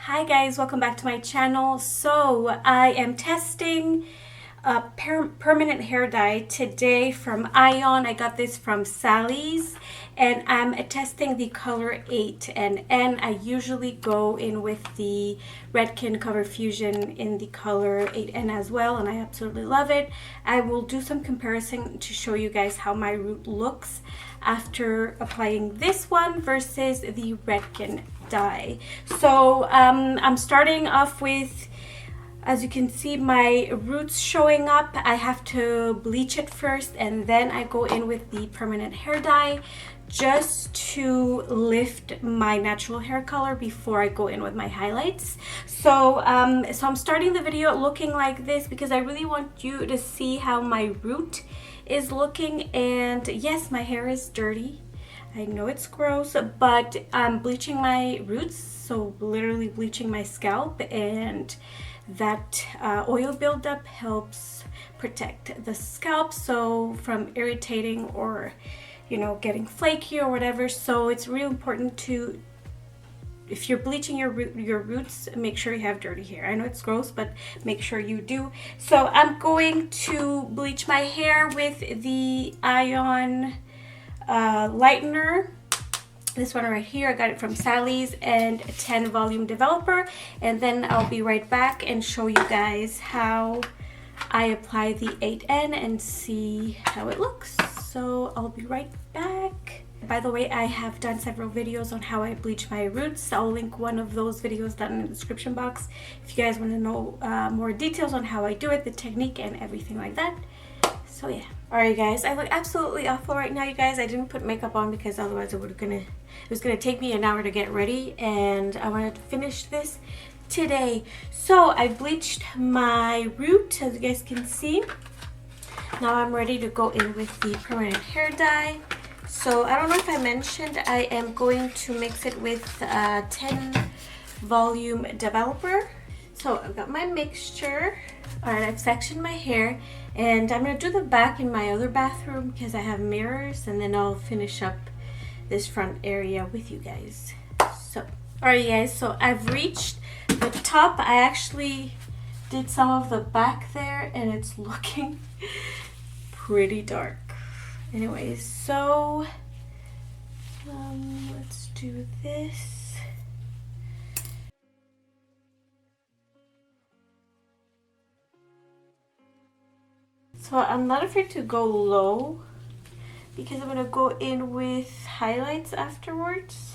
Hi guys, welcome back to my channel. So I am testing a permanent hair dye today from Ion. I got this from Sally's and I'm testing the color 8 and N. I usually go in with the Redken Cover Fusion in the color 8N as well, and I absolutely love it. I will do some comparison to show you guys how my root looks after applying this one versus the Redken dye. So I'm starting off with, as you can see, my roots showing up. I have to bleach it first and then I go in with the permanent hair dye just to lift my natural hair color before I go in with my highlights. So I'm starting the video looking like this because I really want you to see how my root is looking. And yes, my hair is dirty. I know it's gross, but I'm bleaching my roots, so literally bleaching my scalp, and that oil buildup helps protect the scalp so from irritating or getting flaky or whatever. So it's really important to, if you're bleaching your roots, make sure you have dirty hair. I know it's gross, but make sure you do. So I'm going to bleach my hair with the Ion lightener. This one right here, I got it from Sally's, and 10 volume developer, and then I'll be right back and show you guys how I apply the 8N and see how it looks. So I'll be right back. By the way, I have done several videos on how I bleach my roots. I'll link one of those videos down in the description box if you guys want to know more details on how I do it, the technique and everything like that. So yeah. Alright guys, I look absolutely awful right now, you guys. I didn't put makeup on because otherwise it was gonna take me an hour to get ready, and I wanted to finish this today. So I bleached my root, as you guys can see. Now I'm ready to go in with the permanent hair dye. So I don't know if I mentioned, I am going to mix it with 10 volume developer. So I've got my mixture. Alright, I've sectioned my hair, and I'm going to do the back in my other bathroom because I have mirrors, and then I'll finish up this front area with you guys. So, alright guys, so I've reached the top. I actually did some of the back there and it's looking pretty dark. Anyways, so let's do this. So I'm not afraid to go low because I'm going to go in with highlights afterwards.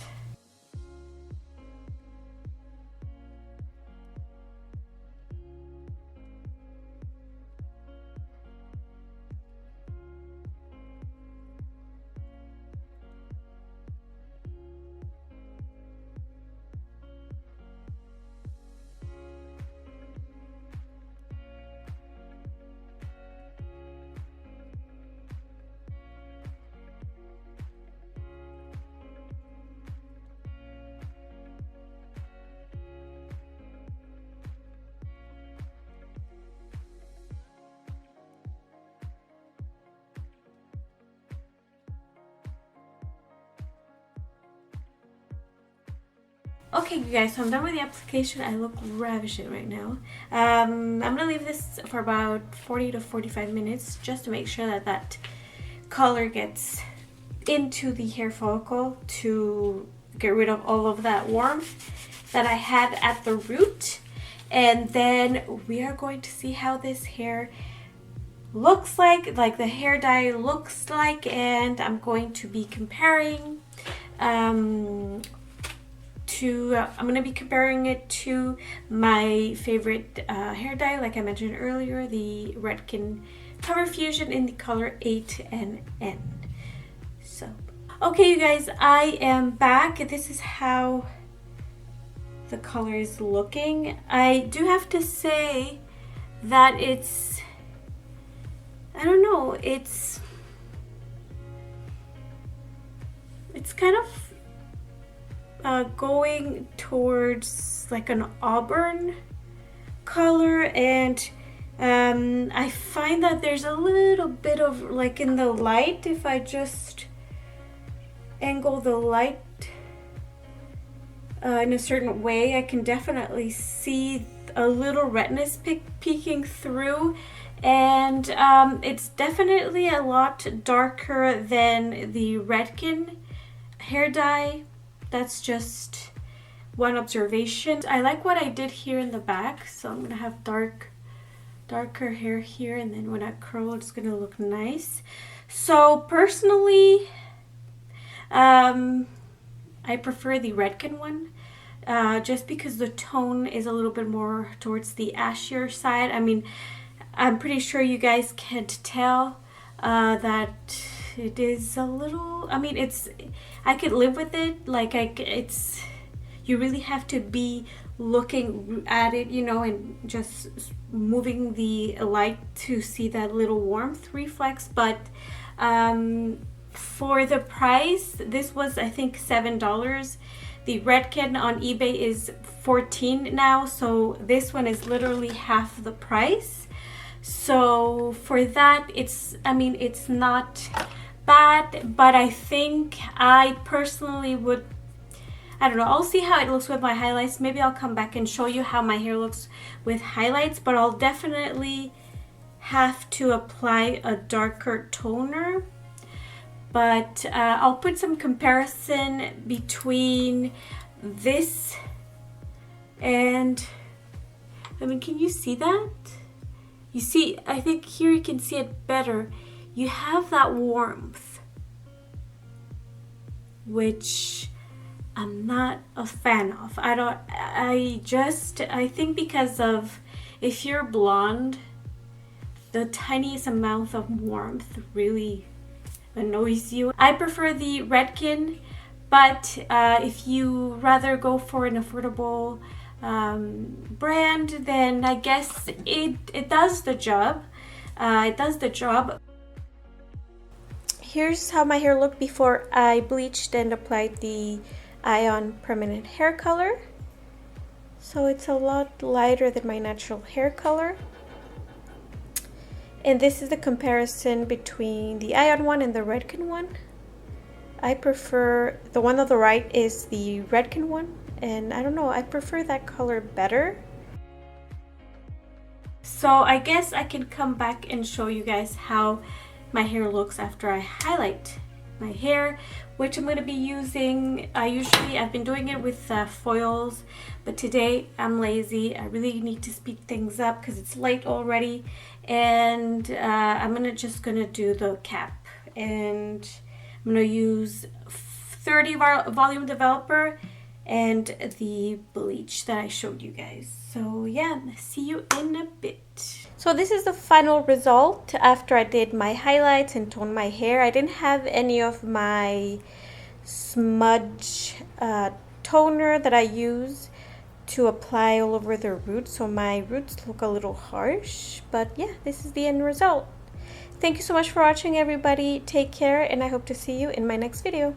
Okay, you guys, so I'm done with the application. I look ravishing right now. I'm gonna leave this for about 40 to 45 minutes just to make sure that that color gets into the hair follicle to get rid of all of that warmth that I had at the root. And then we are going to see how this hair looks like the hair dye looks like, and I'm going to be comparing I'm going to be comparing it to my favorite hair dye, like I mentioned earlier, the Redken Cover Fusion in the color 8 and N. So, okay you guys, I am back. This is how the color is looking. I do have to say that it's, I don't know, it's kind of going towards like an auburn color, and I find that there's a little bit of, like in the light, if I just angle the light in a certain way. I can definitely see a little redness peeking through, and it's definitely a lot darker than the Redken hair dye. That's just one observation. I like what I did here in the back, so I'm gonna have darker hair here, and then when I curl, it's gonna look nice. So personally, I prefer the Redken one, just because the tone is a little bit more towards the ashier side. I mean, I'm pretty sure you guys can't tell that it is a little, I mean, I could live with it. Like, you really have to be looking at it, you know, and just moving the light to see that little warmth reflex. But for the price, this was, I think, $7. The Redken on eBay is $14 now, so this one is literally half the price. So for that, it's not bad, but I think I personally would, I don't know, I'll see how it looks with my highlights. Maybe I'll come back and show you how my hair looks with highlights, but I'll definitely have to apply a darker toner. But I'll put some comparison between this and, I mean, can you see that? You see, I think here you can see it better. You have that warmth, which I'm not a fan of. I think because of, if you're blonde, the tiniest amount of warmth really annoys you. I prefer the Redken, but if you rather go for an affordable brand, then I guess it does the job. It does the job. Here's how my hair looked before I bleached and applied the Ion permanent hair color. So it's a lot lighter than my natural hair color. And this is the comparison between the Ion one and the Redken one. I prefer, the one on the right is the Redken one, and I don't know, I prefer that color better. So I guess I can come back and show you guys how my hair looks after I highlight my hair, which I'm going to be using. I've been doing it with foils, but today I'm lazy. I really need to speed things up because it's late already, and I'm just gonna do the cap, and I'm gonna use 30 volume developer and the bleach that I showed you guys. So yeah, see you in a bit. So this is the final result after I did my highlights and toned my hair. I didn't have any of my smudge toner that I use to apply all over the roots, so my roots look a little harsh, but yeah, this is the end result. Thank you so much for watching, everybody. Take care, and I hope to see you in my next video.